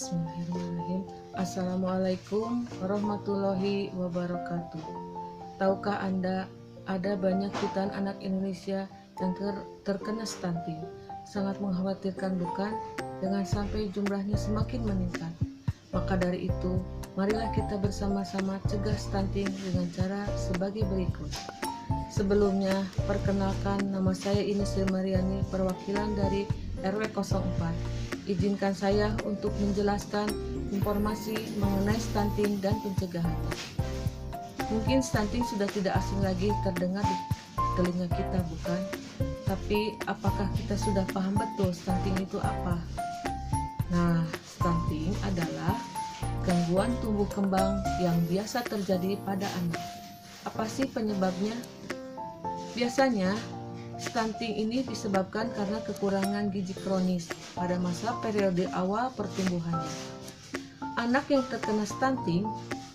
Bismillahirrahmanirrahim. Assalamualaikum warahmatullahi wabarakatuh. Tahukah Anda, ada banyak jutaan anak Indonesia yang terkena stunting. Sangat mengkhawatirkan bukan? Dengan sampai jumlahnya semakin meningkat. Maka dari itu, marilah kita bersama-sama cegah stunting dengan cara sebagai berikut. Sebelumnya, perkenalkan, nama saya Ines Mariani, perwakilan dari RW 04. Izinkan saya untuk menjelaskan informasi mengenai stunting dan pencegahannya. Mungkin stunting sudah tidak asing lagi terdengar di telinga kita, bukan? Tapi apakah kita sudah paham betul stunting itu apa? Nah, stunting adalah gangguan tumbuh kembang yang biasa terjadi pada anak. Apa sih penyebabnya? Biasanya, stunting ini disebabkan karena kekurangan gizi kronis pada masa periode awal pertumbuhannya. Anak yang terkena stunting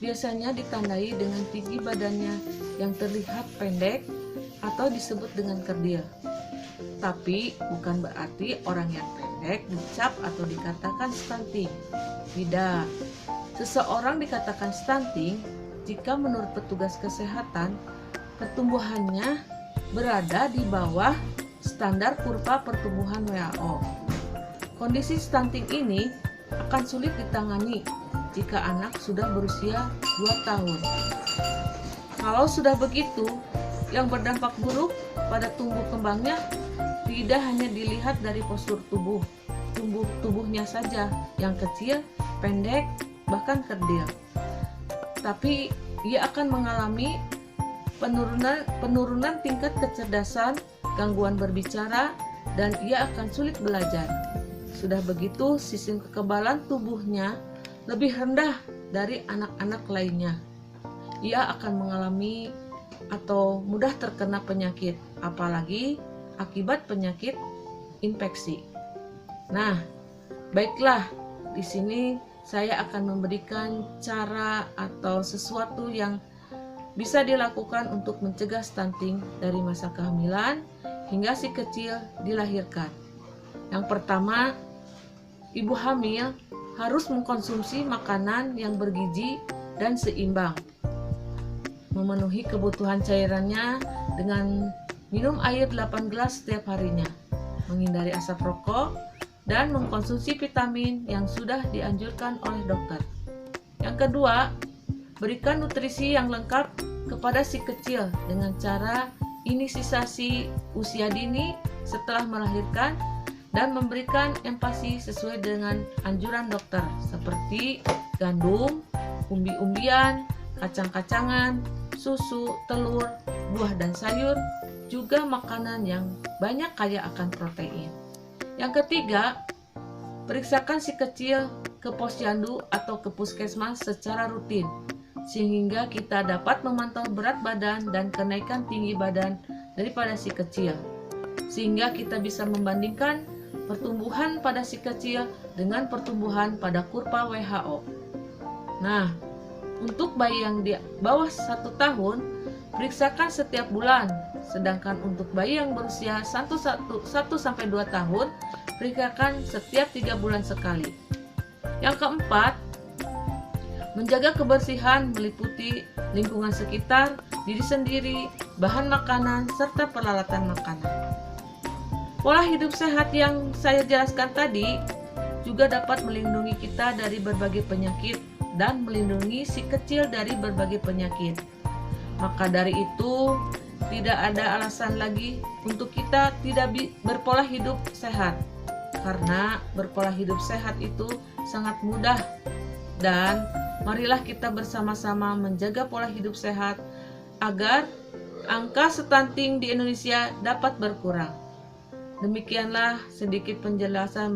biasanya ditandai dengan tinggi badannya yang terlihat pendek atau disebut dengan kerdil. Tapi bukan berarti orang yang pendek dicap atau dikatakan stunting. Tidak. Seseorang dikatakan stunting jika menurut petugas kesehatan pertumbuhannya berada di bawah standar kurva pertumbuhan WHO. Kondisi stunting ini akan sulit ditangani jika anak sudah berusia 2 tahun. Kalau sudah begitu, yang berdampak buruk pada tumbuh kembangnya tidak hanya dilihat dari postur tubuhnya saja yang kecil, pendek, bahkan kerdil. Tapi ia akan mengalami penurunan tingkat kecerdasan, gangguan berbicara, dan ia akan sulit belajar. Sudah begitu, sistem kekebalan tubuhnya lebih rendah dari anak-anak lainnya. Ia akan mengalami atau mudah terkena penyakit, apalagi akibat penyakit infeksi. Nah, baiklah, di sini saya akan memberikan cara atau sesuatu yang bisa dilakukan untuk mencegah stunting dari masa kehamilan hingga si kecil dilahirkan. Yang pertama, ibu hamil harus mengkonsumsi makanan yang bergizi dan seimbang, memenuhi kebutuhan cairannya dengan minum air 8 gelas setiap harinya, menghindari asap rokok, dan mengkonsumsi vitamin yang sudah dianjurkan oleh dokter. Yang kedua, berikan nutrisi yang lengkap kepada si kecil dengan cara inisiasi usia dini setelah melahirkan dan memberikan empasi sesuai dengan anjuran dokter seperti gandum, umbi-umbian, kacang-kacangan, susu, telur, buah dan sayur, juga makanan yang banyak kaya akan protein. Yang ketiga, periksakan si kecil ke posyandu atau ke puskesmas secara rutin sehingga kita dapat memantau berat badan dan kenaikan tinggi badan daripada si kecil, sehingga kita bisa membandingkan pertumbuhan pada si kecil dengan pertumbuhan pada kurva WHO. Nah, untuk bayi yang di bawah 1 tahun, periksakan setiap bulan, sedangkan untuk bayi yang berusia 1-2 tahun, periksakan setiap 3 bulan sekali. Yang keempat, menjaga kebersihan meliputi lingkungan sekitar, diri sendiri, bahan makanan, serta peralatan makanan. Pola hidup sehat yang saya jelaskan tadi juga dapat melindungi kita dari berbagai penyakit dan melindungi si kecil dari berbagai penyakit. Maka dari itu, tidak ada alasan lagi untuk kita tidak berpola hidup sehat. Karena berpola hidup sehat itu sangat mudah, dan marilah kita bersama-sama menjaga pola hidup sehat agar angka stunting di Indonesia dapat berkurang. Demikianlah sedikit penjelasan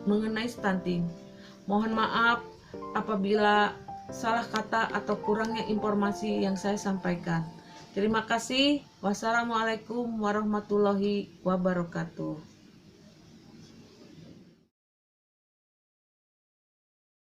mengenai stunting. Mohon maaf apabila salah kata atau kurangnya informasi yang saya sampaikan. Terima kasih. Wassalamualaikum warahmatullahi wabarakatuh.